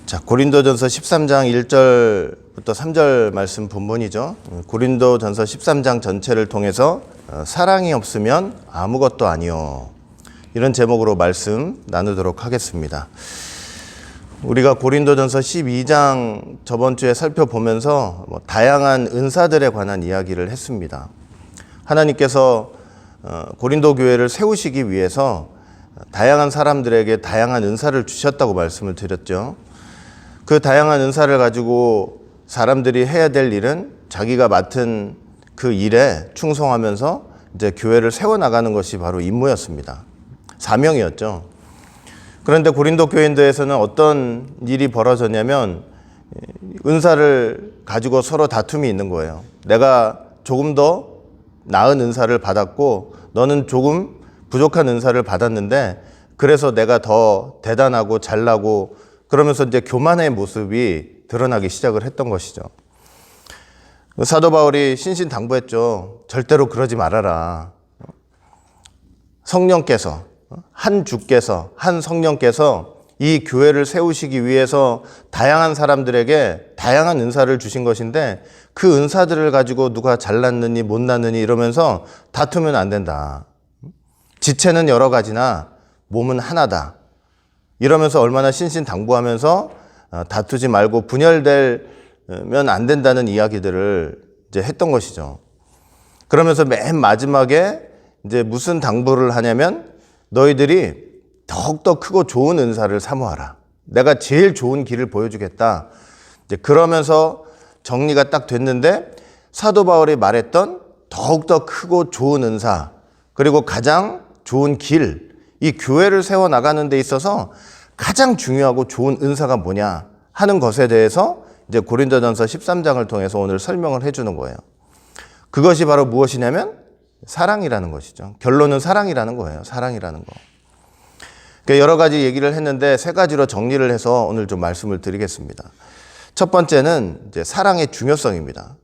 자, 고린도전서 13장 1절부터 3절 말씀 본문이죠. 고린도전서 13장 전체를 통해서 사랑이 없으면 아무것도 아니요. 이런 제목으로 말씀 나누도록 하겠습니다. 우리가 고린도전서 12장 저번 주에 살펴보면서 다양한 은사들에 관한 이야기를 했습니다. 하나님께서 고린도 교회를 세우시기 위해서 다양한 사람들에게 다양한 은사를 주셨다고 말씀을 드렸죠. 그 다양한 은사를 가지고 사람들이 해야 될 일은 자기가 맡은 그 일에 충성하면서 이제 교회를 세워나가는 것이 바로 임무였습니다. 사명이었죠. 그런데 고린도 교인들에서는 어떤 일이 벌어졌냐면 은사를 가지고 서로 다툼이 있는 거예요. 내가 조금 더 나은 은사를 받았고 너는 조금 부족한 은사를 받았는데 그래서 내가 더 대단하고 잘나고 그러면서 이제 교만의 모습이 드러나기 시작을 했던 것이죠. 사도 바울이 신신당부했죠. 절대로 그러지 말아라. 성령께서, 한 주께서, 한 성령께서 이 교회를 세우시기 위해서 다양한 사람들에게 다양한 은사를 주신 것인데 그 은사들을 가지고 누가 잘났느니 못났느니 이러면서 다투면 안 된다. 지체는 여러 가지나 몸은 하나다. 이러면서 얼마나 신신당부하면서 다투지 말고 분열되면 안 된다는 이야기들을 이제 했던 것이죠. 그러면서 맨 마지막에 이제 무슨 당부를 하냐면 너희들이 더욱더 크고 좋은 은사를 사모하라. 내가 제일 좋은 길을 보여주겠다. 이제 그러면서 정리가 딱 됐는데 사도 바울이 말했던 더욱더 크고 좋은 은사 그리고 가장 좋은 길, 이 교회를 세워나가는 데 있어서 가장 중요하고 좋은 은사가 뭐냐 하는 것에 대해서 이제 고린도전서 13장을 통해서 오늘 설명을 해주는 거예요. 그것이 바로 무엇이냐면 사랑이라는 것이죠. 결론은 사랑이라는 거예요. 사랑이라는 거. 그러니까 여러 가지 얘기를 했는데 세 가지로 정리를 해서 오늘 좀 말씀을 드리겠습니다. 첫 번째는 이제 사랑의 중요성입니다.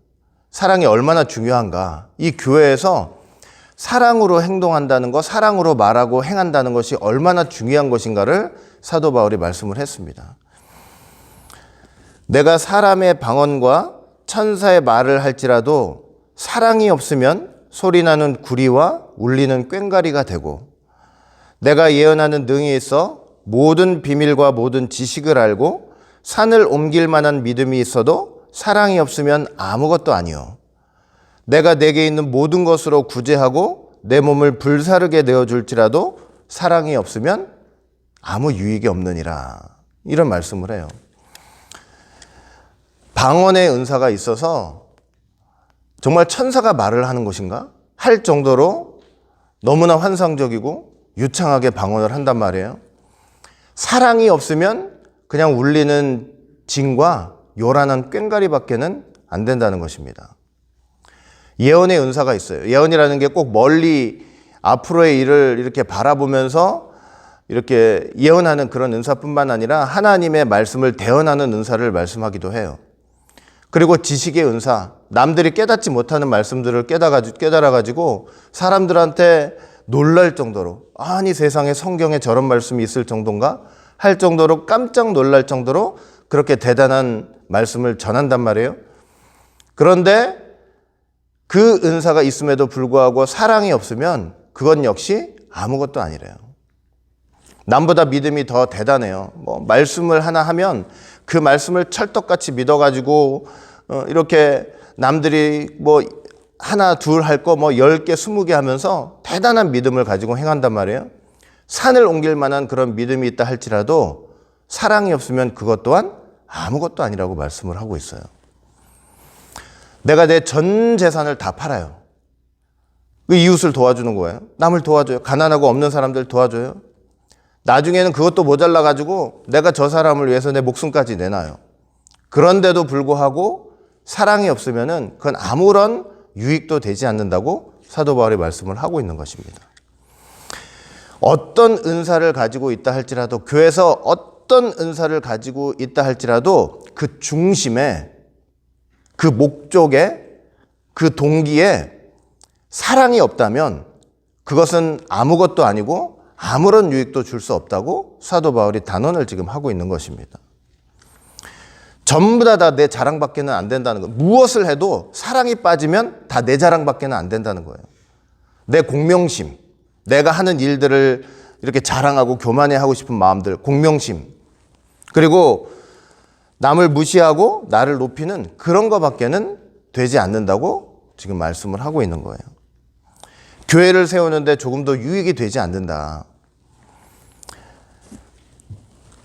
사랑이 얼마나 중요한가. 이 교회에서 사랑으로 행동한다는 것, 사랑으로 말하고 행한다는 것이 얼마나 중요한 것인가를 사도 바울이 말씀을 했습니다. 내가 사람의 방언과 천사의 말을 할지라도 사랑이 없으면 소리나는 구리와 울리는 꽹과리가 되고 내가 예언하는 능히 있어 모든 비밀과 모든 지식을 알고 산을 옮길 만한 믿음이 있어도 사랑이 없으면 아무것도 아니요. 내가 내게 있는 모든 것으로 구제하고 내 몸을 불사르게 내어줄지라도 사랑이 없으면 아무 유익이 없느니라. 이런 말씀을 해요. 방언의 은사가 있어서 정말 천사가 말을 하는 것인가? 할 정도로 너무나 환상적이고 유창하게 방언을 한단 말이에요. 사랑이 없으면 그냥 울리는 징과 요란한 꽹과리밖에는 안 된다는 것입니다. 예언의 은사가 있어요. 예언이라는 게 꼭 멀리 앞으로의 일을 이렇게 바라보면서 이렇게 예언하는 그런 은사뿐만 아니라 하나님의 말씀을 대언하는 은사를 말씀하기도 해요. 그리고 지식의 은사, 남들이 깨닫지 못하는 말씀들을 깨달아가지고 사람들한테 놀랄 정도로 아니 세상에 성경에 저런 말씀이 있을 정도인가 할 정도로 깜짝 놀랄 정도로 그렇게 대단한 말씀을 전한단 말이에요. 그런데 그 은사가 있음에도 불구하고 사랑이 없으면 그건 역시 아무것도 아니래요. 남보다 믿음이 더 대단해요. 말씀을 하나 하면 그 말씀을 찰떡같이 믿어가지고 이렇게 남들이 하나 둘 할 거 10개 20개 하면서 대단한 믿음을 가지고 행한단 말이에요. 산을 옮길 만한 그런 믿음이 있다 할지라도 사랑이 없으면 그것 또한 아무것도 아니라고 말씀을 하고 있어요. 내가 내 전 재산을 다 팔아요. 그 이웃을 도와주는 거예요. 남을 도와줘요. 가난하고 없는 사람들 도와줘요. 나중에는 그것도 모자라가지고 내가 저 사람을 위해서 내 목숨까지 내놔요. 그런데도 불구하고 사랑이 없으면은 그건 아무런 유익도 되지 않는다고 사도 바울이 말씀을 하고 있는 것입니다. 어떤 은사를 가지고 있다 할지라도 교회에서 어떤 은사를 가지고 있다 할지라도 그 중심에 그 목적에 그 동기에 사랑이 없다면 그것은 아무것도 아니고 아무런 유익도 줄 수 없다고 사도 바울이 단언을 지금 하고 있는 것입니다. 전부 다 내 자랑밖에는 안 된다는 거예요. 무엇을 해도 사랑이 빠지면 다 내 자랑밖에는 안 된다는 거예요. 내 공명심, 내가 하는 일들을 이렇게 자랑하고 교만해하고 싶은 마음들, 공명심, 그리고 남을 무시하고 나를 높이는 그런 거밖에는 되지 않는다고 지금 말씀을 하고 있는 거예요. 교회를 세우는데 조금 더 유익이 되지 않는다.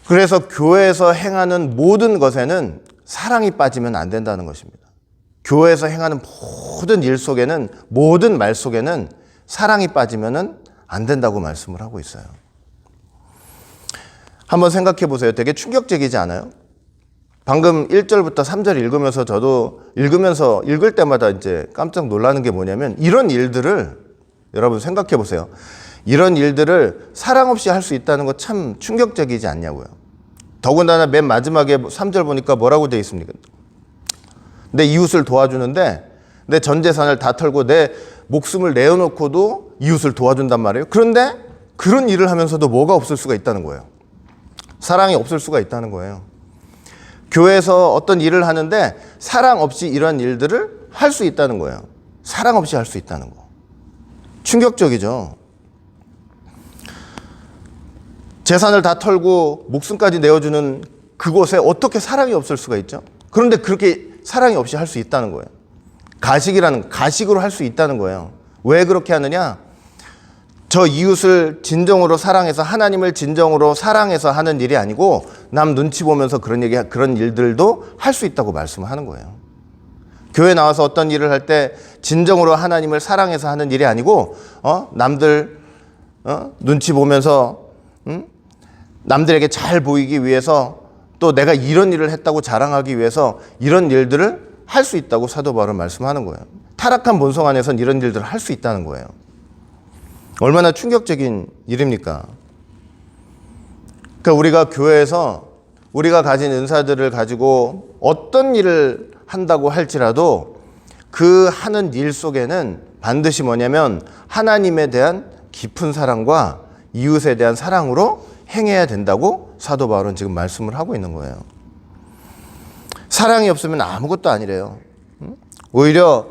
그래서 교회에서 행하는 모든 것에는 사랑이 빠지면 안 된다는 것입니다. 교회에서 행하는 모든 일 속에는, 모든 말 속에는 사랑이 빠지면 안 된다고 말씀을 하고 있어요. 한번 생각해 보세요. 되게 충격적이지 않아요? 방금 1절부터 3절 읽으면서 저도 읽을 때마다 이제 깜짝 놀라는 게 뭐냐면, 이런 일들을 여러분 생각해 보세요. 이런 일들을 사랑 없이 할 수 있다는 거 참 충격적이지 않냐고요. 더군다나 맨 마지막에 3절 보니까 뭐라고 되어 있습니까? 내 이웃을 도와주는데 내 전 재산을 다 털고 내 목숨을 내어놓고도 이웃을 도와준단 말이에요. 그런데 그런 일을 하면서도 뭐가 없을 수가 있다는 거예요. 사랑이 없을 수가 있다는 거예요. 교회에서 어떤 일을 하는데 사랑 없이 이런 일들을 할 수 있다는 거예요. 사랑 없이 할 수 있다는 거. 충격적이죠. 재산을 다 털고 목숨까지 내어주는 그곳에 어떻게 사랑이 없을 수가 있죠? 그런데 그렇게 사랑이 없이 할 수 있다는 거예요. 가식으로 할 수 있다는 거예요. 왜 그렇게 하느냐? 저 이웃을 진정으로 사랑해서, 하나님을 진정으로 사랑해서 하는 일이 아니고 남 눈치 보면서 그런 일들도 할 수 있다고 말씀하는 거예요. 교회 나와서 어떤 일을 할 때 진정으로 하나님을 사랑해서 하는 일이 아니고 남들 눈치 보면서 남들에게 잘 보이기 위해서, 또 내가 이런 일을 했다고 자랑하기 위해서 이런 일들을 할 수 있다고 사도 바울은 말씀하는 거예요. 타락한 본성 안에서는 이런 일들을 할 수 있다는 거예요. 얼마나 충격적인 일입니까? 그러니까 우리가 교회에서 우리가 가진 은사들을 가지고 어떤 일을 한다고 할지라도 그 하는 일 속에는 반드시 뭐냐면 하나님에 대한 깊은 사랑과 이웃에 대한 사랑으로 행해야 된다고 사도 바울은 지금 말씀을 하고 있는 거예요. 사랑이 없으면 아무것도 아니래요. 오히려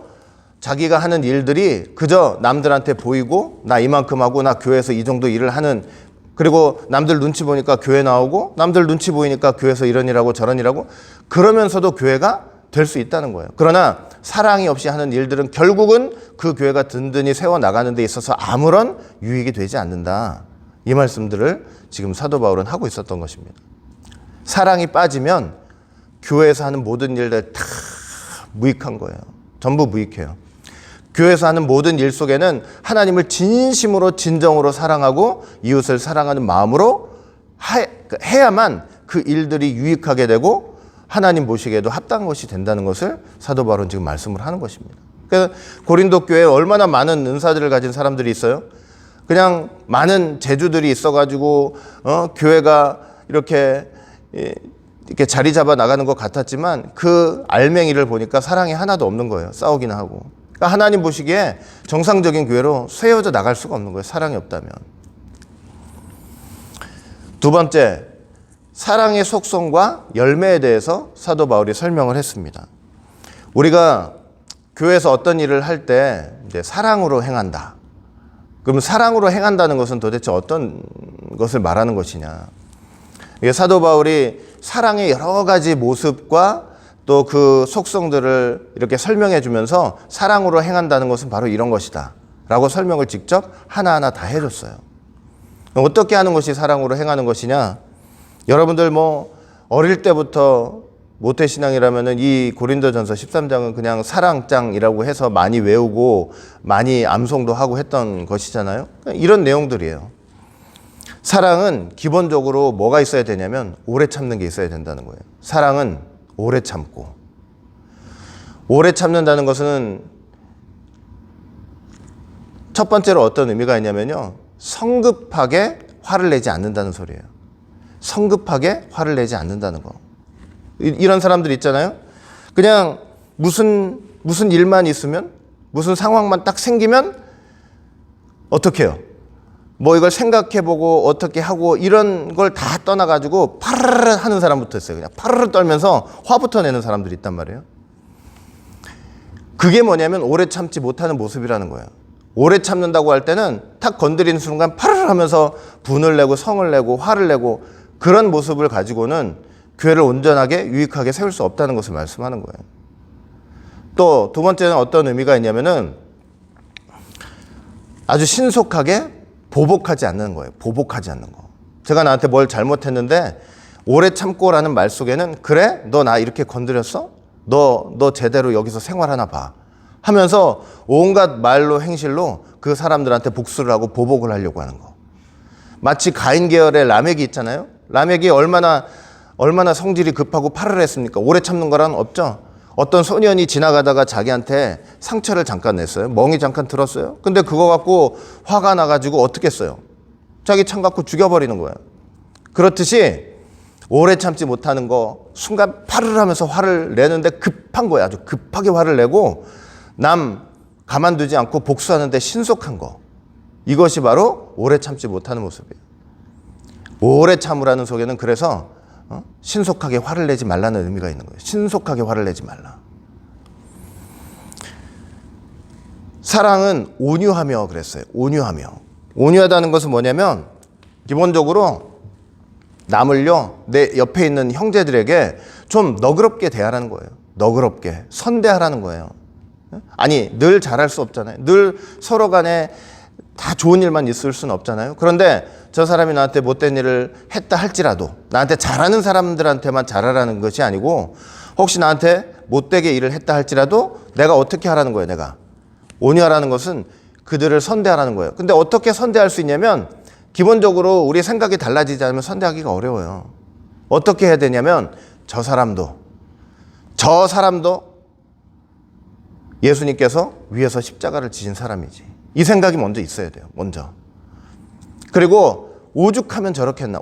자기가 하는 일들이 그저 남들한테 보이고, 나 이만큼 하고, 나 교회에서 이 정도 일을 하는, 그리고 남들 눈치 보니까 교회 나오고, 남들 눈치 보이니까 교회에서 이런 일하고 저런 일하고, 그러면서도 교회가 될 수 있다는 거예요. 그러나 사랑이 없이 하는 일들은 결국은 그 교회가 든든히 세워나가는 데 있어서 아무런 유익이 되지 않는다. 이 말씀들을 지금 사도 바울은 하고 있었던 것입니다. 사랑이 빠지면 교회에서 하는 모든 일들 다 무익한 거예요. 전부 무익해요. 교회에서 하는 모든 일 속에는 하나님을 진심으로 진정으로 사랑하고 이웃을 사랑하는 마음으로 해야만 그 일들이 유익하게 되고 하나님 보시기에도 합당한 것이 된다는 것을 사도 바울은 지금 말씀을 하는 것입니다. 그래서 고린도 교회에 얼마나 많은 은사들을 가진 사람들이 있어요. 그냥 많은 재주들이 있어가지고 교회가 이렇게 자리 잡아 나가는 것 같았지만 그 알맹이를 보니까 사랑이 하나도 없는 거예요. 싸우기나 하고. 그러니까 하나님 보시기에 정상적인 교회로 세워져 나갈 수가 없는 거예요. 사랑이 없다면. 두 번째, 사랑의 속성과 열매에 대해서 사도 바울이 설명을 했습니다. 우리가 교회에서 어떤 일을 할 때 이제 사랑으로 행한다. 그럼 사랑으로 행한다는 것은 도대체 어떤 것을 말하는 것이냐? 이게 사도 바울이 사랑의 여러 가지 모습과 또 그 속성들을 이렇게 설명해 주면서 사랑으로 행한다는 것은 바로 이런 것이다 라고 설명을 직접 하나하나 다 해줬어요. 어떻게 하는 것이 사랑으로 행하는 것이냐? 여러분들 어릴 때부터 모태신앙이라면은 이 고린도전서 13장은 그냥 사랑장이라고 해서 많이 외우고 많이 암송도 하고 했던 것이잖아요. 이런 내용들이에요. 사랑은 기본적으로 뭐가 있어야 되냐면 오래 참는 게 있어야 된다는 거예요. 사랑은 오래 참고. 오래 참는다는 것은 첫 번째로 어떤 의미가 있냐면요. 성급하게 화를 내지 않는다는 소리예요. 성급하게 화를 내지 않는다는 거. 이런 사람들 있잖아요. 그냥 무슨 일만 있으면, 무슨 상황만 딱 생기면 어떻게 해요? 뭐 이걸 생각해보고 어떻게 하고 이런 걸 다 떠나가지고 파르르 하는 사람부터 있어요. 그냥 파르르 떨면서 화부터 내는 사람들이 있단 말이에요. 그게 뭐냐면 오래 참지 못하는 모습이라는 거예요. 오래 참는다고 할 때는 탁 건드리는 순간 파르르 하면서 분을 내고 성을 내고 화를 내고 그런 모습을 가지고는 교회를 온전하게 유익하게 세울 수 없다는 것을 말씀하는 거예요. 또 두 번째는 어떤 의미가 있냐면은 아주 신속하게 보복하지 않는 거예요. 보복하지 않는 거. 제가 나한테 뭘 잘못했는데 오래 참고라는 말 속에는 그래? 너 나 이렇게 건드렸어? 너 제대로 여기서 생활하나 봐. 하면서 온갖 말로 행실로 그 사람들한테 복수를 하고 보복을 하려고 하는 거. 마치 가인 계열의 라멕이 있잖아요. 라멕이 얼마나 성질이 급하고 파를 했습니까? 오래 참는 거란 없죠. 어떤 소년이 지나가다가 자기한테 상처를 잠깐 냈어요. 멍이 잠깐 들었어요. 근데 그거 갖고 화가 나가지고 어떻게 했어요? 자기 창 갖고 죽여버리는 거예요. 그렇듯이 오래 참지 못하는 거 순간 파를 하면서 화를 내는데 급한 거예요. 아주 급하게 화를 내고 남 가만두지 않고 복수하는데 신속한 거. 이것이 바로 오래 참지 못하는 모습이에요. 오래 참으라는 속에는 그래서 신속하게 화를 내지 말라는 의미가 있는 거예요. 신속하게 화를 내지 말라. 사랑은 온유하며 그랬어요. 온유하며. 온유하다는 것은 뭐냐면 기본적으로 남을요 내 옆에 있는 형제들에게 좀 너그럽게 대하라는 거예요. 너그럽게 선대하라는 거예요. 아니 늘 잘할 수 없잖아요. 늘 서로 간에 다 좋은 일만 있을 수는 없잖아요. 그런데 저 사람이 나한테 못된 일을 했다 할지라도 나한테 잘하는 사람들한테만 잘하라는 것이 아니고 혹시 나한테 못되게 일을 했다 할지라도 내가 어떻게 하라는 거예요. 내가 온유하라는 것은 그들을 선대하라는 거예요. 근데 어떻게 선대할 수 있냐면 기본적으로 우리 생각이 달라지지 않으면 선대하기가 어려워요. 어떻게 해야 되냐면 저 사람도 예수님께서 위에서 십자가를 지신 사람이지. 이 생각이 먼저 있어야 돼요. 먼저. 그리고 오죽하면 저렇겠나.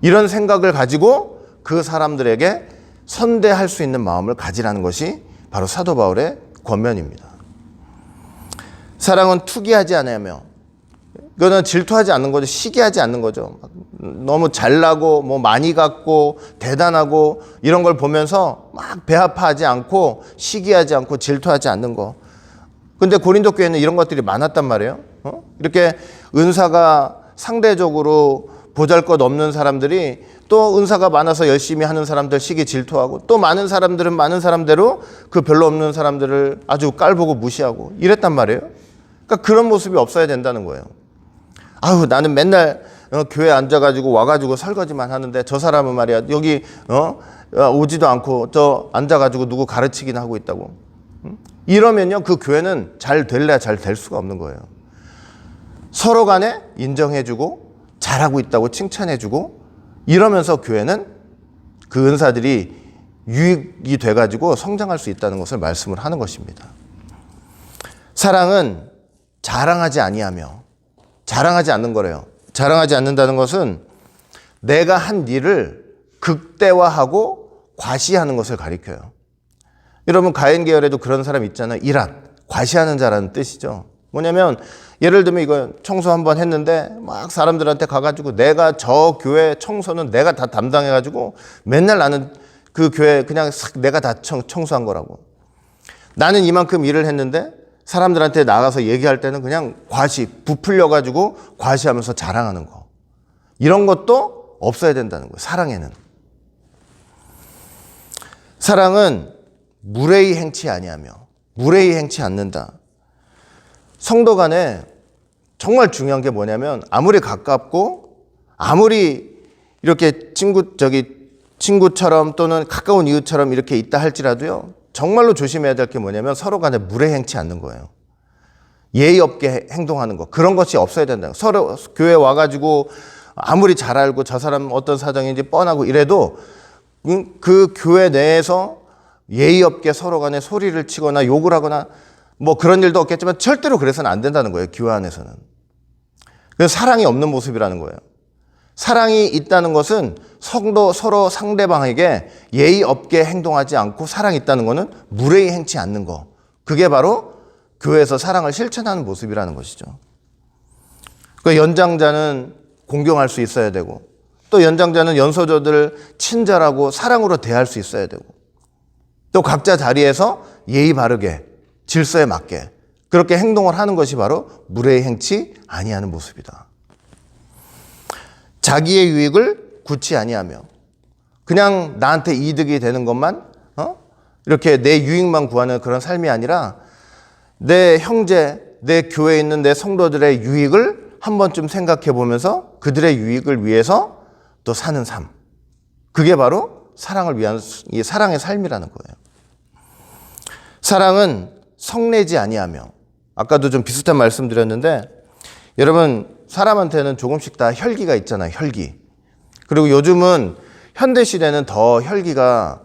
이런 생각을 가지고 그 사람들에게 선대할 수 있는 마음을 가지라는 것이 바로 사도 바울의 권면입니다. 사랑은 투기하지 않으며 이거는 질투하지 않는 거죠. 시기하지 않는 거죠. 너무 잘나고 뭐 많이 갖고 대단하고 이런 걸 보면서 막 배아파하지 않고 시기하지 않고 질투하지 않는 거. 근데 고린도 교회는 이런 것들이 많았단 말이에요. 이렇게 은사가 상대적으로 보잘것없는 사람들이 또 은사가 많아서 열심히 하는 사람들 시기 질투하고 또 많은 사람들은 많은 사람대로 그 별로 없는 사람들을 아주 깔보고 무시하고 이랬단 말이에요. 그러니까 그런 모습이 없어야 된다는 거예요. 아유 나는 맨날 교회 앉아가지고 와가지고 설거지만 하는데 저 사람은 말이야 여기 오지도 않고 저 앉아가지고 누구 가르치긴 하고 있다고. 이러면요 그 교회는 잘 될래야 잘 될 수가 없는 거예요. 서로 간에 인정해주고 잘하고 있다고 칭찬해주고 이러면서 교회는 그 은사들이 유익이 돼가지고 성장할 수 있다는 것을 말씀을 하는 것입니다. 사랑은 자랑하지 아니하며 자랑하지 않는 거래요. 자랑하지 않는다는 것은 내가 한 일을 극대화하고 과시하는 것을 가리켜요. 여러분 가인 계열에도 그런 사람 있잖아요. 이란 과시하는 자라는 뜻이죠. 뭐냐면 예를 들면 이거 청소 한번 했는데 막 사람들한테 가가지고 내가 저 교회 청소는 내가 다 담당해가지고 맨날 나는 그 교회 그냥 내가 다 청소한 거라고. 나는 이만큼 일을 했는데 사람들한테 나가서 얘기할 때는 그냥 부풀려가지고 과시하면서 자랑하는 거. 이런 것도 없어야 된다는 거예요. 사랑에는. 사랑은 무례히 행치 아니하며 무례히 행치 않는다. 성도 간에 정말 중요한 게 뭐냐면 아무리 가깝고 아무리 이렇게 친구처럼 또는 가까운 이웃처럼 이렇게 있다 할지라도요. 정말로 조심해야 될 게 뭐냐면 서로 간에 무례 행치 않는 거예요. 예의 없게 행동하는 거. 그런 것이 없어야 된다. 서로 교회 와가지고 아무리 잘 알고 저 사람 어떤 사정인지 뻔하고 이래도 그 교회 내에서 예의 없게 서로 간에 소리를 치거나 욕을 하거나 뭐 그런 일도 없겠지만 절대로 그래서는 안 된다는 거예요. 교회 안에서는. 그래서 사랑이 없는 모습이라는 거예요. 사랑이 있다는 것은 성도 서로 상대방에게 예의 없게 행동하지 않고 사랑이 있다는 것은 무례히 행치 않는 거. 그게 바로 교회에서 사랑을 실천하는 모습이라는 것이죠. 그 연장자는 공경할 수 있어야 되고, 또 연장자는 연소자들을 친절하고 사랑으로 대할 수 있어야 되고, 또 각자 자리에서 예의 바르게 질서에 맞게 그렇게 행동을 하는 것이 바로 무례히 행치 아니하는 모습이다. 자기의 유익을 구치 아니하며 그냥 나한테 이득이 되는 것만 이렇게 내 유익만 구하는 그런 삶이 아니라 내 형제, 내 교회에 있는 내 성도들의 유익을 한 번쯤 생각해 보면서 그들의 유익을 위해서 또 사는 삶. 그게 바로 사랑을 위한 이 사랑의 삶이라는 거예요. 사랑은 성내지 아니하며, 아까도 좀 비슷한 말씀 드렸는데, 여러분 사람한테는 조금씩 다 혈기가 있잖아요. 혈기. 그리고 요즘은 현대 시대는 더 혈기가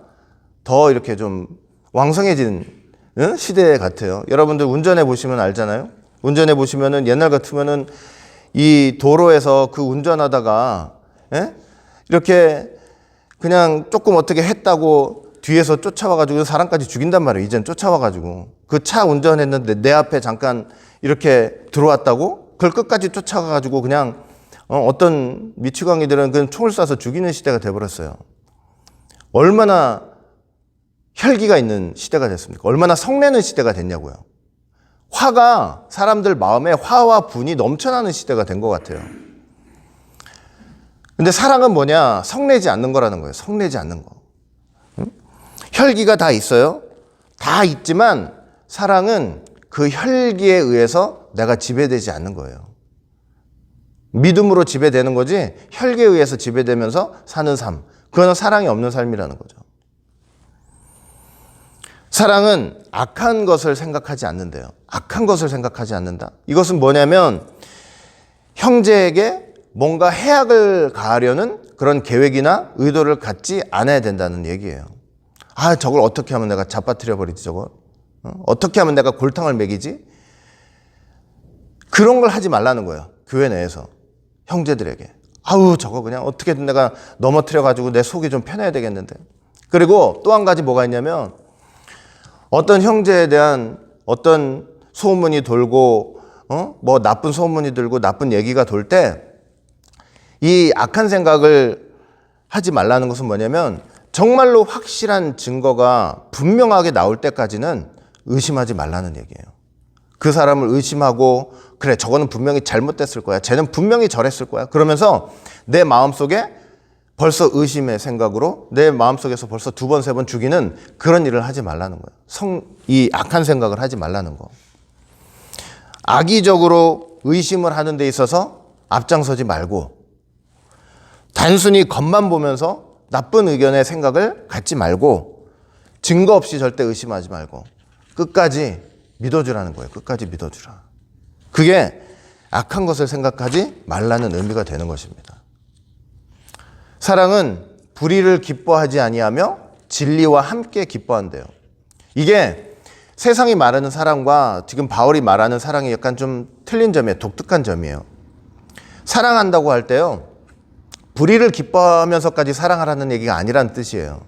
더 이렇게 좀 왕성해진 시대 같아요. 여러분들 운전해 보시면 알잖아요. 운전해 보시면은 옛날 같으면은 이 도로에서 그 운전하다가 이렇게 그냥 조금 어떻게 했다고 뒤에서 쫓아와가지고 사람까지 죽인단 말이에요. 이젠 쫓아와가지고 그 차 운전했는데 내 앞에 잠깐 이렇게 들어왔다고 그걸 끝까지 쫓아가가지고 그냥 어떤 미치광이들은 그냥 총을 쏴서 죽이는 시대가 돼버렸어요. 얼마나 혈기가 있는 시대가 됐습니까? 얼마나 성내는 시대가 됐냐고요. 화가 사람들 마음에 화와 분이 넘쳐나는 시대가 된 것 같아요. 근데 사랑은 뭐냐? 성내지 않는 거라는 거예요. 성내지 않는 거. 혈기가 다 있어요. 다 있지만 사랑은 그 혈기에 의해서 내가 지배되지 않는 거예요. 믿음으로 지배되는 거지 혈기에 의해서 지배되면서 사는 삶. 그거는 사랑이 없는 삶이라는 거죠. 사랑은 악한 것을 생각하지 않는데요. 악한 것을 생각하지 않는다. 이것은 뭐냐면 형제에게 뭔가 해악을 가하려는 그런 계획이나 의도를 갖지 않아야 된다는 얘기예요. 아, 저걸 어떻게 하면 내가 잡아뜨려 버리지 저걸? 어떻게 하면 내가 골탕을 먹이지? 그런 걸 하지 말라는 거예요. 교회 내에서 형제들에게. 아우, 저거 그냥 어떻게든 내가 넘어뜨려 가지고 내 속이 좀 편해야 되겠는데. 그리고 또 한 가지 뭐가 있냐면 어떤 형제에 대한 어떤 소문이 돌고 뭐 나쁜 소문이 들고 나쁜 얘기가 돌 때 이 악한 생각을 하지 말라는 것은 뭐냐면 정말로 확실한 증거가 분명하게 나올 때까지는 의심하지 말라는 얘기예요. 그 사람을 의심하고 그래 저거는 분명히 잘못됐을 거야. 쟤는 분명히 저랬을 거야. 그러면서 내 마음속에 벌써 의심의 생각으로 내 마음속에서 벌써 2번, 3번 죽이는 그런 일을 하지 말라는 거예요. 이 악한 생각을 하지 말라는 거. 악의적으로 의심을 하는 데 있어서 앞장서지 말고 단순히 겉만 보면서 나쁜 의견의 생각을 갖지 말고 증거 없이 절대 의심하지 말고 끝까지 믿어주라는 거예요. 끝까지 믿어주라. 그게 악한 것을 생각하지 말라는 의미가 되는 것입니다. 사랑은 불의를 기뻐하지 아니하며 진리와 함께 기뻐한대요. 이게 세상이 말하는 사랑과 지금 바울이 말하는 사랑이 약간 좀 틀린 점이에요. 독특한 점이에요. 사랑한다고 할 때요. 불의를 기뻐하면서까지 사랑하라는 얘기가 아니라는 뜻이에요.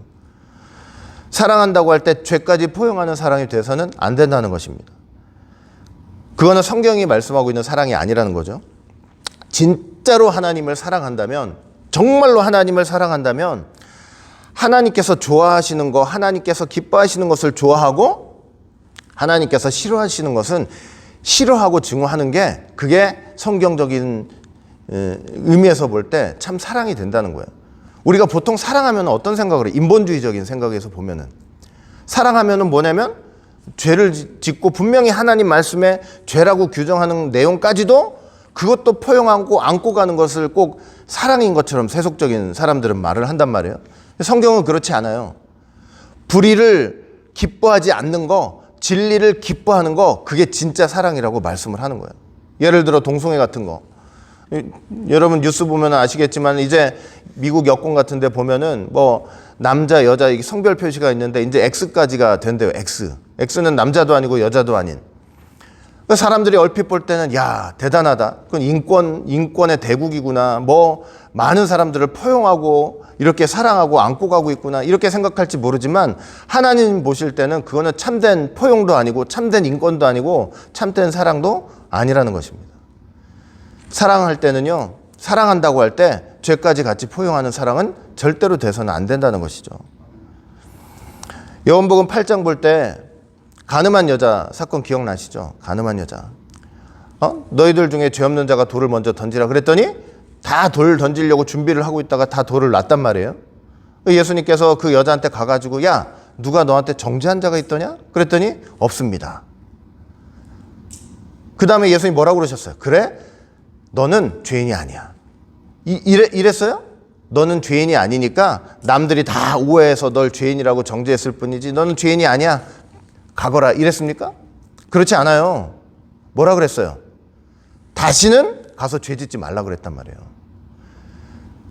사랑한다고 할 때 죄까지 포용하는 사랑이 돼서는 안 된다는 것입니다. 그거는 성경이 말씀하고 있는 사랑이 아니라는 거죠. 진짜로 하나님을 사랑한다면, 정말로 하나님을 사랑한다면 하나님께서 좋아하시는 거, 하나님께서 기뻐하시는 것을 좋아하고 하나님께서 싫어하시는 것은 싫어하고 증오하는 게 그게 성경적인 의미에서 볼 때 참 사랑이 된다는 거예요. 우리가 보통 사랑하면 어떤 생각을 해요? 인본주의적인 생각에서 보면은 사랑하면은 뭐냐면 죄를 짓고 분명히 하나님 말씀에 죄라고 규정하는 내용까지도 그것도 포용하고 안고 가는 것을 꼭 사랑인 것처럼 세속적인 사람들은 말을 한단 말이에요. 성경은 그렇지 않아요. 불의를 기뻐하지 않는 거, 진리를 기뻐하는 거, 그게 진짜 사랑이라고 말씀을 하는 거예요. 예를 들어 동성애 같은 거. 여러분 뉴스 보면 아시겠지만 이제 미국 여권 같은 데 보면은 뭐 남자 여자 성별 표시가 있는데 이제 X까지가 된대요. X는 남자도 아니고 여자도 아닌. 사람들이 얼핏 볼 때는 야 대단하다. 그건 인권의 대국이구나. 뭐 많은 사람들을 포용하고 이렇게 사랑하고 안고 가고 있구나. 이렇게 생각할지 모르지만 하나님 보실 때는 그거는 참된 포용도 아니고 참된 인권도 아니고 참된 사랑도 아니라는 것입니다. 사랑할 때는요, 사랑한다고 할 때 죄까지 같이 포용하는 사랑은 절대로 돼서는 안 된다는 것이죠. 요한복음 8장 볼 때 간음한 여자 사건 기억나시죠? 간음한 여자. 너희들 중에 죄 없는 자가 돌을 먼저 던지라 그랬더니 다 돌 던지려고 준비를 하고 있다가 다 돌을 놨단 말이에요. 예수님께서 그 여자한테 가가지고 야, 누가 너한테 정죄한 자가 있더냐? 그랬더니 없습니다. 그 다음에 예수님이 뭐라고 그러셨어요? 그래? 너는 죄인이 아니야. 이랬어요? 너는 죄인이 아니니까 남들이 다 오해해서 널 죄인이라고 정죄했을 뿐이지 너는 죄인이 아니야. 가거라. 이랬습니까? 그렇지 않아요. 뭐라 그랬어요? 다시는 가서 죄 짓지 말라 그랬단 말이에요.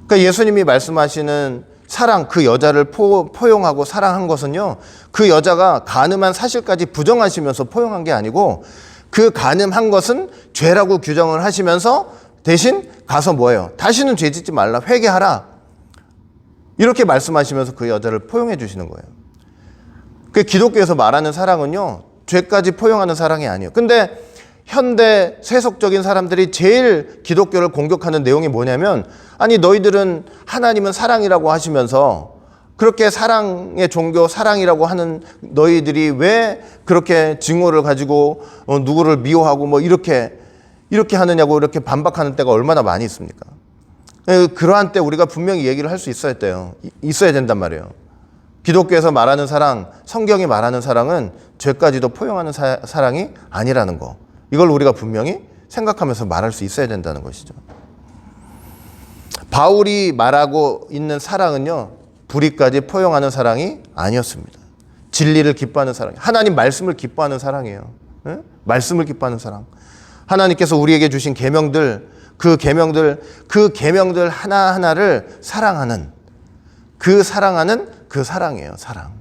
그러니까 예수님이 말씀하시는 사랑, 그 여자를 포용하고 사랑한 것은요, 그 여자가 간음한 사실까지 부정하시면서 포용한 게 아니고 그 간음한 것은 죄라고 규정을 하시면서 대신 가서 뭐예요? 다시는 죄 짓지 말라, 회개하라. 이렇게 말씀하시면서 그 여자를 포용해 주시는 거예요. 그 기독교에서 말하는 사랑은요, 죄까지 포용하는 사랑이 아니에요. 근데 현대 세속적인 사람들이 제일 기독교를 공격하는 내용이 뭐냐면, 아니 너희들은 하나님은 사랑이라고 하시면서 그렇게 사랑의 종교, 사랑이라고 하는 너희들이 왜 그렇게 증오를 가지고 누구를 미워하고 뭐 이렇게 하느냐고 이렇게 반박하는 때가 얼마나 많이 있습니까? 그러한 때 우리가 분명히 얘기를 할 수 있어야 된단 말이에요. 기독교에서 말하는 사랑, 성경이 말하는 사랑은 죄까지도 포용하는 사랑이 아니라는 거. 이걸 우리가 분명히 생각하면서 말할 수 있어야 된다는 것이죠. 바울이 말하고 있는 사랑은요, 불의까지 포용하는 사랑이 아니었습니다. 진리를 기뻐하는 사랑, 하나님 말씀을 기뻐하는 사랑이에요. 네? 말씀을 기뻐하는 사랑. 하나님께서 우리에게 주신 계명들, 그 계명들 하나하나를 사랑하는 그 사랑이에요. 사랑.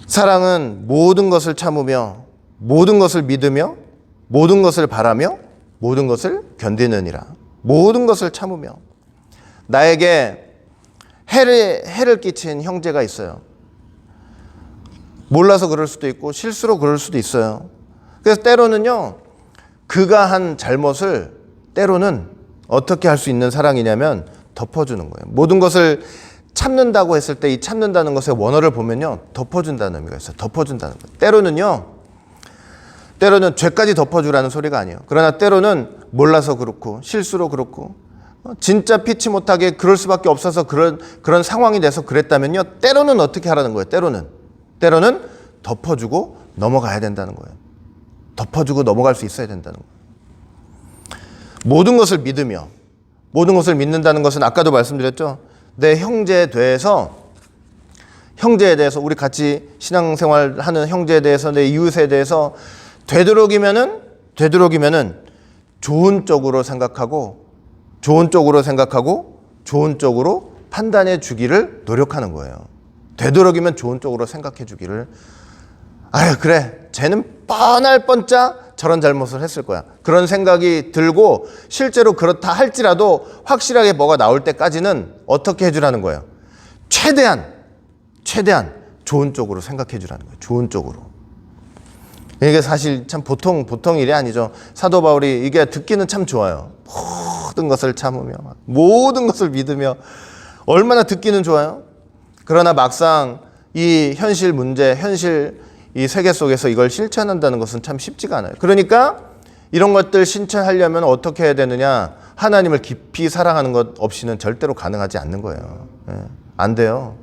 사랑은 모든 것을 참으며 모든 것을 믿으며 모든 것을 바라며 모든 것을 견디느니라. 모든 것을 참으며. 나에게 해를 끼친 형제가 있어요. 몰라서 그럴 수도 있고 실수로 그럴 수도 있어요. 그래서 때로는요, 그가 한 잘못을 때로는 어떻게 할 수 있는 사랑이냐면 덮어주는 거예요. 모든 것을 참는다고 했을 때 이 참는다는 것의 원어를 보면요, 덮어준다는 의미가 있어요. 덮어준다는 거예요. 때로는 죄까지 덮어주라는 소리가 아니에요. 그러나 때로는 몰라서 그렇고 실수로 그렇고 진짜 피치 못하게 그럴 수밖에 없어서 그런 상황이 돼서 그랬다면요, 때로는 어떻게 하라는 거예요. 때로는 덮어주고 넘어가야 된다는 거예요. 덮어주고 넘어갈 수 있어야 된다는 거예요. 모든 것을 믿으며, 모든 것을 믿는다는 것은 아까도 말씀드렸죠. 내 형제에 대해서 우리 같이 신앙생활하는 형제에 대해서, 내 이웃에 대해서 되도록이면은 좋은 쪽으로 생각하고 좋은 쪽으로 판단해 주기를 노력하는 거예요. 되도록이면 좋은 쪽으로 생각해 주기를. 아유, 그래, 쟤는 뻔할 뻔짜 저런 잘못을 했을 거야. 그런 생각이 들고 실제로 그렇다 할지라도 확실하게 뭐가 나올 때까지는 어떻게 해주라는 거예요? 최대한 좋은 쪽으로 생각해 주라는 거예요. 좋은 쪽으로. 이게 사실 참 보통 일이 아니죠. 사도 바울이 이게 듣기는 참 좋아요. 모든 것을 참으며 모든 것을 믿으며, 얼마나 듣기는 좋아요. 그러나 막상 이 현실 문제, 이 세계 속에서 이걸 실천한다는 것은 참 쉽지가 않아요. 그러니까 이런 것들 실천하려면 어떻게 해야 되느냐? 하나님을 깊이 사랑하는 것 없이는 절대로 가능하지 않는 거예요. 안 돼요.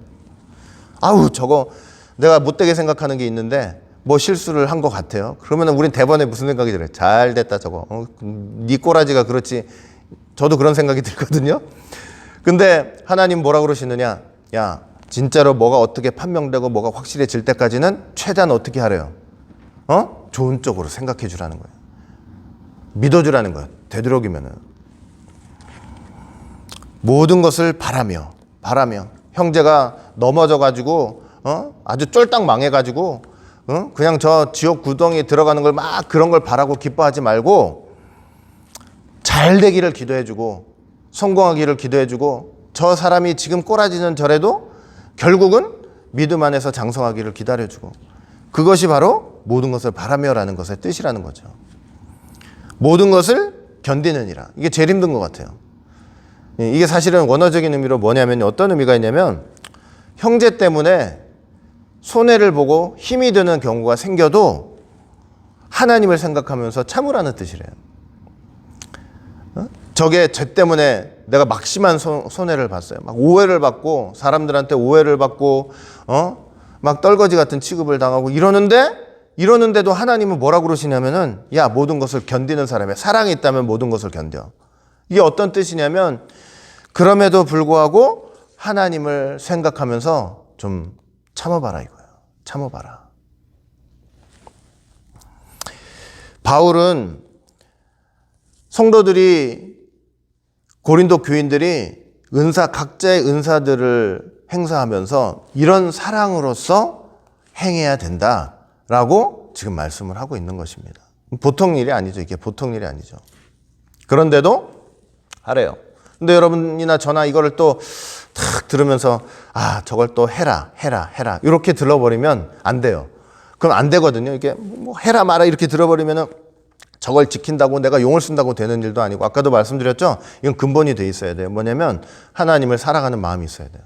아우, 저거 내가 못되게 생각하는 게 있는데 뭐 실수를 한 것 같아요. 그러면 우린 대번에 무슨 생각이 들어요? 잘 됐다 저거. 네 꼬라지가 그렇지. 저도 그런 생각이 들거든요. 근데 하나님 뭐라 그러시느냐? 야, 진짜로 뭐가 어떻게 판명되고 뭐가 확실해질 때까지는 최대한 어떻게 하래요? 좋은 쪽으로 생각해 주라는 거예요. 믿어주라는 거예요. 되도록이면은. 모든 것을 바라며 형제가 넘어져가지고 아주 쫄딱 망해가지고 그냥 저 지옥 구덩이에 들어가는 걸 막 그런 걸 바라고 기뻐하지 말고 잘 되기를 기도해주고 성공하기를 기도해주고, 저 사람이 지금 꼬라지는 저래도 결국은 믿음 안에서 장성하기를 기다려주고, 그것이 바로 모든 것을 바라며라는 것의 뜻이라는 거죠. 모든 것을 견디느니라. 이게 제일 힘든 것 같아요. 이게 사실은 원어적인 의미로 뭐냐면 어떤 의미가 있냐면 형제 때문에 손해를 보고 힘이 드는 경우가 생겨도 하나님을 생각하면서 참으라는 뜻이래요. 저게 죄 때문에 내가 막심한 손해를 봤어요. 막 오해를 받고 사람들한테 오해를 받고 막 떨거지 같은 취급을 당하고 이러는데도 하나님은 뭐라고 그러시냐면은 야, 모든 것을 견디는 사람이야. 사랑이 있다면 모든 것을 견뎌. 이게 어떤 뜻이냐면 그럼에도 불구하고 하나님을 생각하면서 좀 참아봐라 이거예요. 참아봐라. 바울은 성도들이 고린도 교인들이 각자의 은사들을 행사하면서 이런 사랑으로서 행해야 된다라고 지금 말씀을 하고 있는 것입니다. 보통 일이 아니죠. 이게 보통 일이 아니죠. 그런데도 하래요. 근데 여러분이나 저나 이거를 또 탁 들으면서 저걸 또 해라 이렇게 들어버리면 안 돼요. 그럼 안 되거든요. 이게 뭐 해라 마라 이렇게 들어버리면은 저걸 지킨다고 내가 용을 쓴다고 되는 일도 아니고 아까도 말씀드렸죠. 이건 근본이 돼 있어야 돼요. 뭐냐면 하나님을 사랑하는 마음이 있어야 돼요.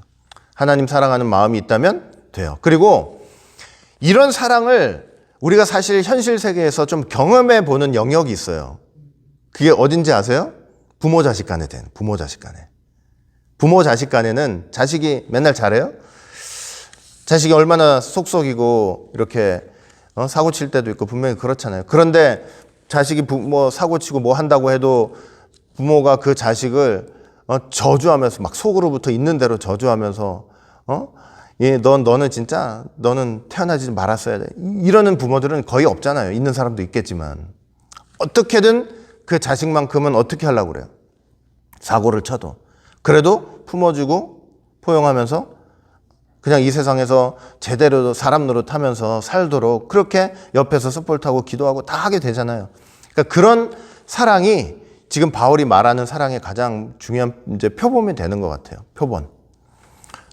하나님 사랑하는 마음이 있다면 돼요. 그리고 이런 사랑을 우리가 사실 현실 세계에서 좀 경험해 보는 영역이 있어요. 그게 어딘지 아세요? 부모 자식 간에 부모 자식 간에. 부모 자식 간에는 자식이 맨날 잘해요? 자식이 얼마나 속썩이고 이렇게 사고 칠 때도 있고 분명히 그렇잖아요. 그런데 자식이 사고 치고 뭐 한다고 해도 부모가 그 자식을 저주하면서 막 속으로부터 있는 대로 저주하면서 너는 진짜 너는 태어나지 말았어야 돼. 이러는 부모들은 거의 없잖아요. 있는 사람도 있겠지만 어떻게든 그 자식만큼은 어떻게 하려고 그래요? 사고를 쳐도. 그래도 품어주고 포용하면서 그냥 이 세상에서 제대로 사람 노릇하면서 살도록 그렇게 옆에서 숯불 타고 기도하고 다 하게 되잖아요. 그러니까 그런 사랑이 지금 바울이 말하는 사랑의 가장 중요한 이제 표본이 되는 것 같아요. 표본.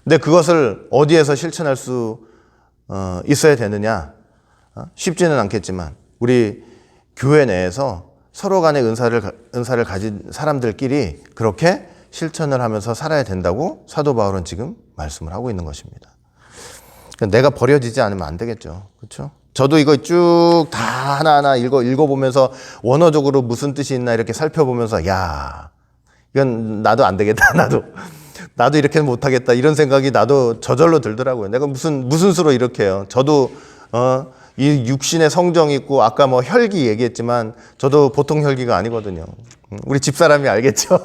근데 그것을 어디에서 실천할 수 있어야 되느냐? 쉽지는 않겠지만 우리 교회 내에서 서로 간의 은사를 가진 사람들끼리 그렇게 실천을 하면서 살아야 된다고 사도 바울은 지금 말씀을 하고 있는 것입니다. 그러니까 내가 버려지지 않으면 안 되겠죠. 그렇죠? 저도 이거 쭉 다 하나하나 읽어보면서 원어적으로 무슨 뜻이 있나 이렇게 살펴보면서 야, 이건 나도 안 되겠다. 나도 이렇게는 못하겠다. 이런 생각이 나도 저절로 들더라고요. 내가 무슨 수로 이렇게 해요. 저도 이 육신의 성정이 있고 아까 뭐 혈기 얘기했지만 저도 보통 혈기가 아니거든요. 우리 집사람이 알겠죠?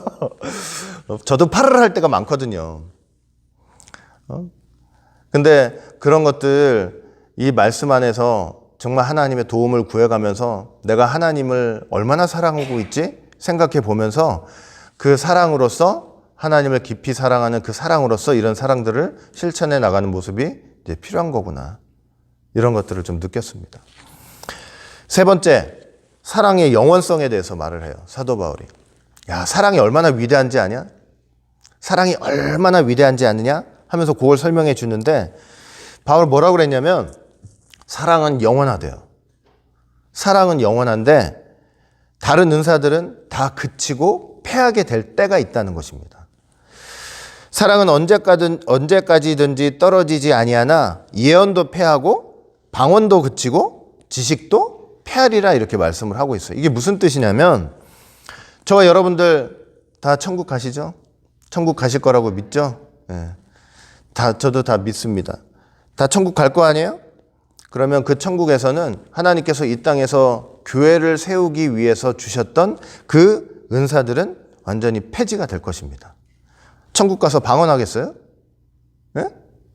저도 팔을 할 때가 많거든요. 근데 그런 것들 이 말씀 안에서 정말 하나님의 도움을 구해가면서 내가 하나님을 얼마나 사랑하고 있지? 생각해 보면서 그 사랑으로서 하나님을 깊이 사랑하는 그 사랑으로서 이런 사랑들을 실천해 나가는 모습이 이제 필요한 거구나. 이런 것들을 좀 느꼈습니다. 세 번째, 사랑의 영원성에 대해서 말을 해요. 사도 바울이. 야, 사랑이 얼마나 위대한지 아냐? 사랑이 얼마나 위대한지 아느냐? 하면서 그걸 설명해 주는데 바울 뭐라고 그랬냐면 사랑은 영원하대요. 사랑은 영원한데 다른 은사들은 다 그치고 패하게 될 때가 있다는 것입니다. 사랑은 언제까지든지 떨어지지 아니하나 예언도 패하고 방언도 그치고 지식도 패하리라 이렇게 말씀을 하고 있어요. 이게 무슨 뜻이냐면 저와 여러분들 다 천국 가시죠? 천국 가실 거라고 믿죠? 네. 저도 다 믿습니다. 다 천국 갈 거 아니에요? 그러면 그 천국에서는 하나님께서 이 땅에서 교회를 세우기 위해서 주셨던 그 은사들은 완전히 폐지가 될 것입니다. 천국 가서 방언하겠어요? 네?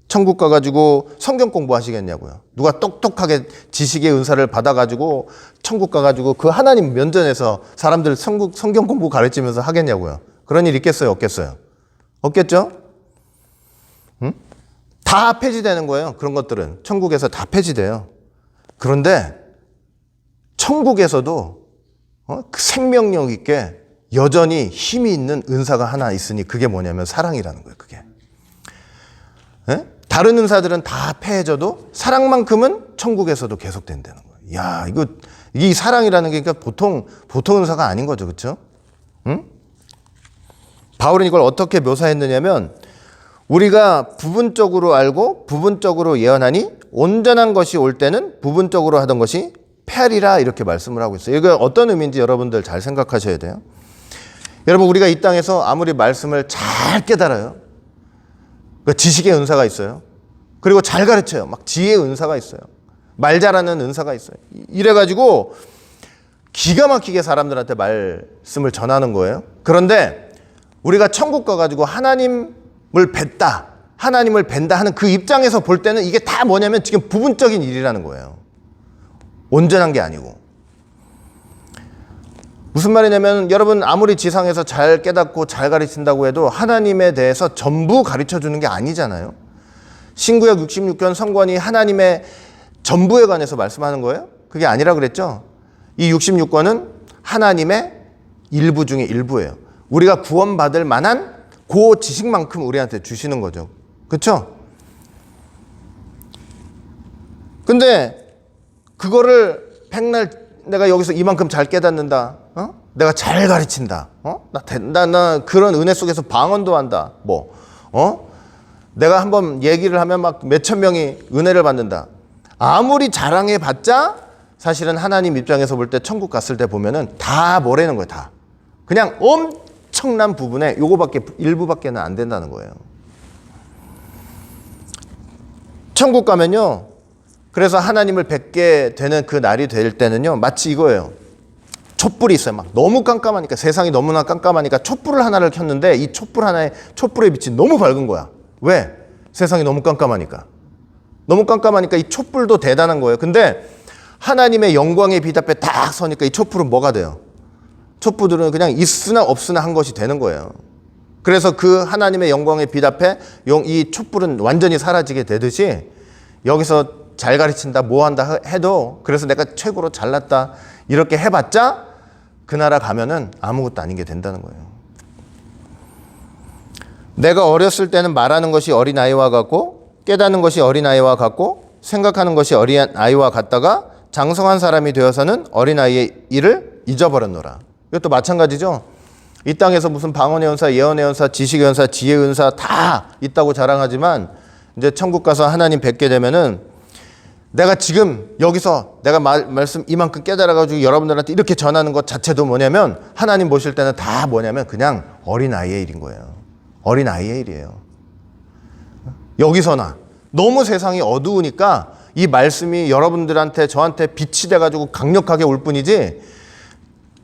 천국 가가지고 성경 공부하시겠냐고요. 누가 똑똑하게 지식의 은사를 받아가지고 천국 가가지고 그 하나님 면전에서 사람들 성경 공부 가르치면서 하겠냐고요. 그런 일 있겠어요? 없겠어요? 없겠죠? 응? 다 폐지되는 거예요. 그런 것들은 천국에서 다 폐지돼요. 그런데 천국에서도 그 생명력 있게 여전히 힘이 있는 은사가 하나 있으니 그게 뭐냐면 사랑이라는 거예요. 그게. 네? 다른 은사들은 다 폐해져도 사랑만큼은 천국에서도 계속된다는 거예요. 야, 이 사랑이라는 게 그러니까 보통 은사가 아닌 거죠. 그렇죠? 응? 바울은 이걸 어떻게 묘사했느냐면 우리가 부분적으로 알고 부분적으로 예언하니 온전한 것이 올 때는 부분적으로 하던 것이 패하리라 이렇게 말씀을 하고 있어요. 이거 어떤 의미인지 여러분들 잘 생각하셔야 돼요. 여러분 우리가 이 땅에서 아무리 말씀을 잘 깨달아요. 그 지식의 은사가 있어요. 그리고 잘 가르쳐요. 막 지혜의 은사가 있어요. 말 잘하는 은사가 있어요. 이래가지고 기가 막히게 사람들한테 말씀을 전하는 거예요. 그런데 우리가 천국 가가지고 하나님을 뵙다, 하나님을 뵌다 하는 그 입장에서 볼 때는 이게 다 뭐냐면 지금 부분적인 일이라는 거예요. 온전한 게 아니고. 무슨 말이냐면 여러분 아무리 지상에서 잘 깨닫고 잘 가르친다고 해도 하나님에 대해서 전부 가르쳐 주는 게 아니잖아요. 신구약 66권 성권이 하나님의 전부에 관해서 말씀하는 거예요? 그게 아니라 그랬죠. 이 66권은 하나님의 일부 중에 일부예요. 우리가 구원받을 만한 그 지식만큼 우리한테 주시는 거죠. 그렇죠? 근데 그거를 백날 내가 여기서 이만큼 잘 깨닫는다. 내가 잘 가르친다. 나 그런 은혜 속에서 방언도 한다. 내가 한번 얘기를 하면 막 몇천 명이 은혜를 받는다. 아무리 자랑해 봤자 사실은 하나님 입장에서 볼 때 천국 갔을 때 보면은 다 뭐라는 거예요. 다. 그냥 엄청난 부분에 요거밖에 일부밖에는 안 된다는 거예요. 천국 가면요. 그래서 하나님을 뵙게 되는 그 날이 될 때는요. 마치 이거예요. 촛불이 있어요. 막 너무 깜깜하니까 세상이 너무나 깜깜하니까 촛불을 하나를 켰는데 이 촛불 하나에 촛불의 빛이 너무 밝은 거야. 왜? 세상이 너무 깜깜하니까. 너무 깜깜하니까 이 촛불도 대단한 거예요. 근데 하나님의 영광의 빛 앞에 딱 서니까 이 촛불은 뭐가 돼요? 촛불들은 그냥 있으나 없으나 한 것이 되는 거예요. 그래서 그 하나님의 영광의 빛 앞에 이 촛불은 완전히 사라지게 되듯이 여기서 잘 가르친다 뭐 한다 해도 그래서 내가 최고로 잘났다 이렇게 해봤자 그 나라 가면은 아무것도 아닌 게 된다는 거예요. 내가 어렸을 때는 말하는 것이 어린아이와 같고 깨닫는 것이 어린아이와 같고 생각하는 것이 어린아이와 같다가 장성한 사람이 되어서는 어린아이의 일을 잊어버렸노라. 이것도 마찬가지죠. 이 땅에서 무슨 방언의 은사, 예언의 은사, 지식의 은사, 지혜의 은사 다 있다고 자랑하지만 이제 천국 가서 하나님 뵙게 되면은 내가 지금 여기서 내가 말씀 이만큼 깨달아가지고 여러분들한테 이렇게 전하는 것 자체도 뭐냐면 하나님 보실 때는 다 뭐냐면 그냥 어린아이의 일인 거예요. 어린아이의 일이에요. 여기서나 너무 세상이 어두우니까 이 말씀이 여러분들한테 저한테 빛이 돼가지고 강력하게 올 뿐이지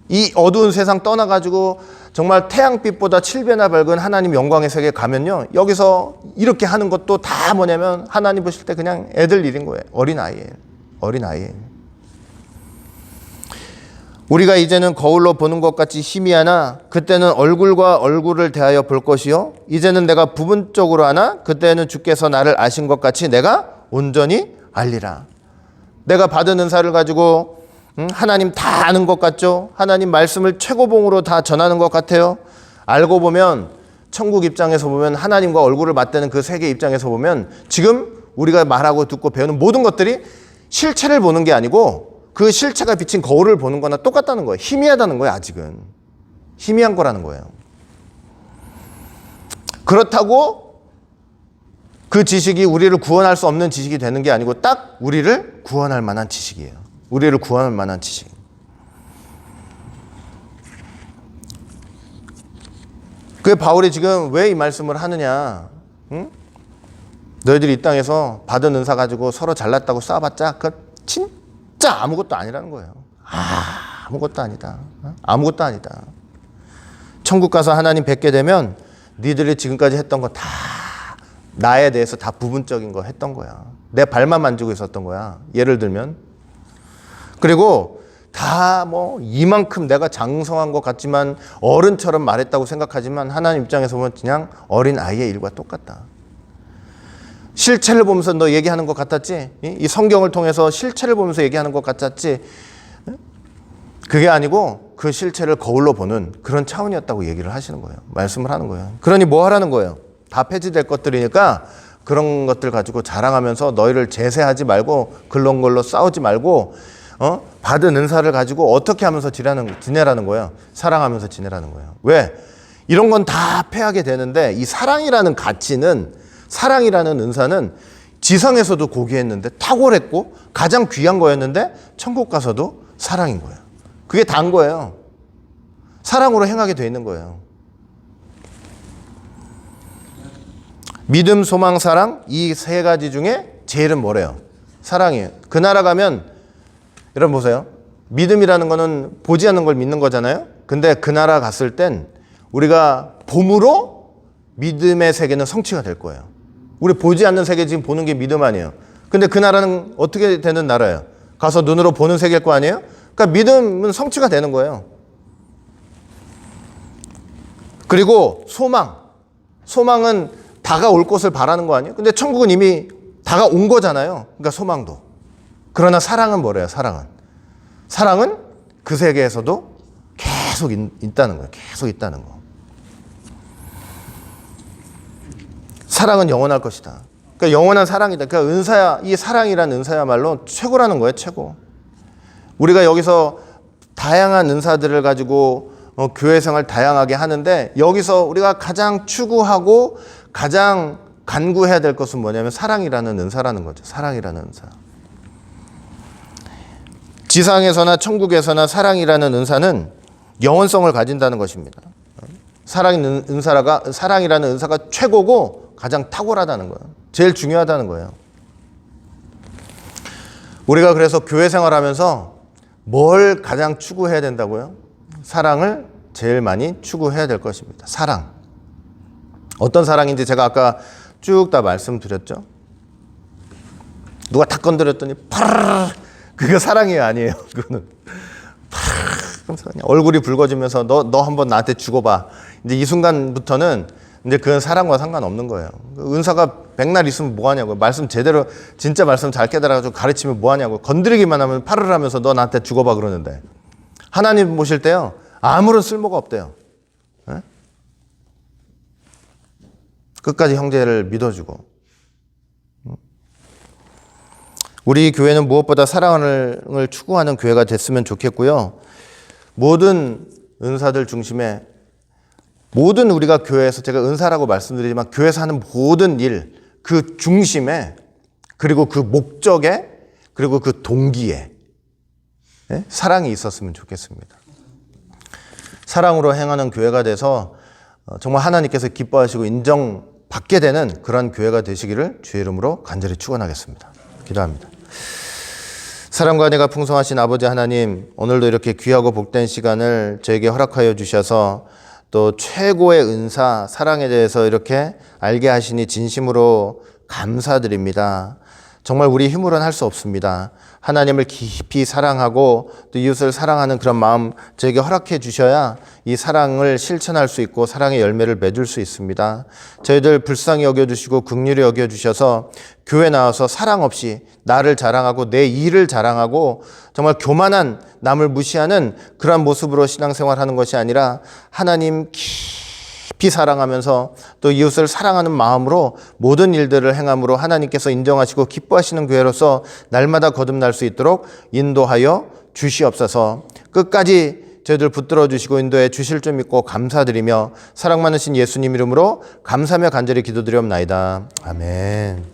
이 어두운 세상 떠나가지고 정말 태양빛보다 7배나 밝은 하나님 영광의 세계에 가면요. 여기서 이렇게 하는 것도 다 뭐냐면 하나님 보실 때 그냥 애들 일인 거예요. 어린아이예요. 어린아이예요. 우리가 이제는 거울로 보는 것 같이 희미하나 그때는 얼굴과 얼굴을 대하여 볼 것이요. 이제는 내가 부분적으로 하나 그때는 주께서 나를 아신 것 같이 내가 온전히 알리라. 내가 받은 은사를 가지고 하나님 다 아는 것 같죠? 하나님 말씀을 최고봉으로 다 전하는 것 같아요. 알고 보면 천국 입장에서 보면 하나님과 얼굴을 맞대는 그 세계 입장에서 보면 지금 우리가 말하고 듣고 배우는 모든 것들이 실체를 보는 게 아니고 그 실체가 비친 거울을 보는 거나 똑같다는 거예요. 희미하다는 거예요. 아직은. 희미한 거라는 거예요. 그렇다고 그 지식이 우리를 구원할 수 없는 지식이 되는 게 아니고 딱 우리를 구원할 만한 지식이에요. 우리를 구원할 만한 지식. 그 바울이 지금 왜 이 말씀을 하느냐? 응? 너희들이 이 땅에서 받은 은사 가지고 서로 잘났다고 싸워봤자 그 진짜 아무것도 아니라는 거예요. 아무것도 아니다. 아무것도 아니다. 천국 가서 하나님 뵙게 되면 니들이 지금까지 했던 거 다 나에 대해서 다 부분적인 거 했던 거야. 내 발만 만지고 있었던 거야. 예를 들면. 그리고 다 뭐 이만큼 내가 장성한 것 같지만 어른처럼 말했다고 생각하지만 하나님 입장에서 보면 그냥 어린 아이의 일과 똑같다. 실체를 보면서 너 얘기하는 것 같았지? 이 성경을 통해서 실체를 보면서 얘기하는 것 같았지? 그게 아니고 그 실체를 거울로 보는 그런 차원이었다고 얘기를 하시는 거예요. 말씀을 하는 거예요. 그러니 뭐 하라는 거예요? 다 폐지될 것들이니까 그런 것들 가지고 자랑하면서 너희를 제세하지 말고 그런 걸로 싸우지 말고 받은 은사를 가지고 어떻게 하면서 지내라는 거예요? 사랑하면서 지내라는 거예요. 왜? 이런 건 다 패하게 되는데 이 사랑이라는 가치는, 사랑이라는 은사는 지상에서도 고귀했는데 탁월했고 가장 귀한 거였는데 천국 가서도 사랑인 거예요. 그게 다인 거예요. 사랑으로 행하게 돼 있는 거예요. 믿음, 소망, 사랑, 이 세 가지 중에 제일은 뭐래요? 사랑이에요. 그 나라 가면 여러분 보세요. 믿음이라는 거는 보지 않는 걸 믿는 거잖아요. 근데 그 나라 갔을 땐 우리가 봄으로 믿음의 세계는 성취가 될 거예요. 우리 보지 않는 세계 지금 보는 게 믿음 아니에요. 근데 그 나라는 어떻게 되는 나라예요? 가서 눈으로 보는 세계일 거 아니에요? 그러니까 믿음은 성취가 되는 거예요. 그리고 소망은 다가올 것을 바라는 거 아니에요? 근데 천국은 이미 다가온 거잖아요. 그러니까 소망도. 그러나 사랑은 뭐래요? 사랑은 그 세계에서도 계속 있다는 거예요. 계속 있다는 거. 사랑은 영원할 것이다. 그러니까 영원한 사랑이다. 그러니까 은사야, 이 사랑이란 은사야말로 최고라는 거예요. 최고. 우리가 여기서 다양한 은사들을 가지고 교회 생활 다양하게 하는데 여기서 우리가 가장 추구하고 가장 간구해야 될 것은 뭐냐면 사랑이라는 은사라는 거죠. 사랑이라는 은사. 지상에서나 천국에서나 사랑이라는 은사는 영원성을 가진다는 것입니다. 사랑이라는 은사가 최고고 가장 탁월하다는 거예요. 제일 중요하다는 거예요. 우리가 그래서 교회 생활하면서 뭘 가장 추구해야 된다고요? 사랑을 제일 많이 추구해야 될 것입니다. 사랑. 어떤 사랑인지 제가 아까 쭉 다 말씀드렸죠. 누가 탁 건드렸더니 파르르 그거 사랑이 아니에요. 그거는 얼굴이 붉어지면서 너 한번 나한테 죽어봐. 이제 이 순간부터는 이제 그건 사랑과 상관없는 거예요. 은사가 백날 있으면 뭐하냐고요. 말씀 제대로 진짜 말씀 잘 깨달아가지고 가르치면 뭐하냐고요. 건드리기만 하면 파르르 하면서 너 나한테 죽어봐 그러는데 하나님 보실 때요 아무런 쓸모가 없대요. 네? 끝까지 형제를 믿어주고. 우리 교회는 무엇보다 사랑을 추구하는 교회가 됐으면 좋겠고요. 모든 은사들 중심에 모든 우리가 교회에서 제가 은사라고 말씀드리지만 교회에서 하는 모든 일, 그 중심에 그리고 그 목적에 그리고 그 동기에 네? 사랑이 있었으면 좋겠습니다. 사랑으로 행하는 교회가 돼서 정말 하나님께서 기뻐하시고 인정받게 되는 그런 교회가 되시기를 주의 이름으로 간절히 축원하겠습니다. 기도합니다. 사랑과 은혜가 풍성하신 아버지 하나님, 오늘도 이렇게 귀하고 복된 시간을 저에게 허락하여 주셔서 또 최고의 은사, 사랑에 대해서 이렇게 알게 하시니 진심으로 감사드립니다. 정말 우리 힘으로는 할 수 없습니다. 하나님을 깊이 사랑하고 또 이웃을 사랑하는 그런 마음 저에게 허락해 주셔야 이 사랑을 실천할 수 있고 사랑의 열매를 맺을 수 있습니다. 저희들 불쌍히 여겨주시고 긍휼히 여겨주셔서 교회 나와서 사랑 없이 나를 자랑하고 내 일을 자랑하고 정말 교만한 남을 무시하는 그러한 모습으로 신앙생활하는 것이 아니라 하나님 깊이 사랑하면서 또 이웃을 사랑하는 마음으로 모든 일들을 행함으로 하나님께서 인정하시고 기뻐하시는 교회로서 날마다 거듭날 수 있도록 인도하여 주시옵소서. 끝까지 저희들 붙들어 주시고 인도해 주실 줄 믿고 감사드리며 사랑 많으신 예수님 이름으로 감사하며 간절히 기도드리옵나이다. 아멘.